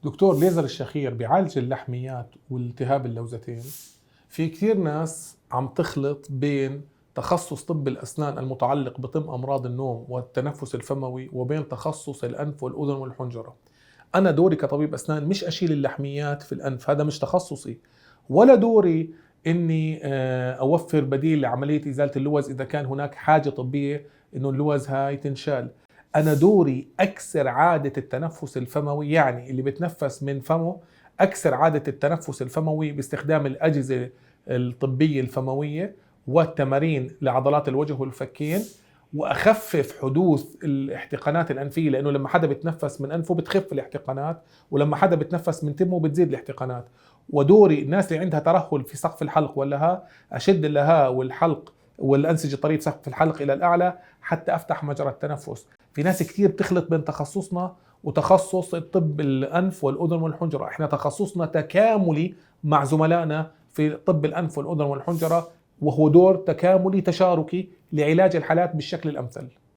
دكتور ليزر الشخير بيعالج اللحميات والتهاب اللوزتين. في كثير ناس عم تخلط بين تخصص طب الأسنان المتعلق بطب أمراض النوم والتنفس الفموي وبين تخصص الأنف والأذن والحنجرة. أنا دوري كطبيب أسنان مش أشيل اللحميات في الأنف، هذا مش تخصصي، ولا دوري إني أوفر بديل لعملية إزالة اللوز إذا كان هناك حاجة طبية إنه اللوز هاي تنشال. أنا دوري أكسر عادة التنفس الفموي، يعني اللي بتنفس من فمه أكسر عادة التنفس الفموي باستخدام الأجهزة الطبية الفموية والتمارين لعضلات الوجه والفكين، واخفف حدوث الاحتقانات الانفيه، لانه لما حدا بتنفس من انفه بتخف الاحتقانات، ولما حدا بتنفس من تمه بتزيد الاحتقانات. ودوري الناس اللي عندها ترهل في سقف الحلق واللهاء اشد اللهاء والحلق والانسجه طريق سقف الحلق الى الاعلى حتى افتح مجرى التنفس. في ناس كثير بتخلط بين تخصصنا وتخصص الطب الانف والاذن والحنجره، احنا تخصصنا تكاملي مع زملائنا في طب الانف والاذن والحنجره، وهو دور تكاملي تشاركي لعلاج الحالات بالشكل الأمثل.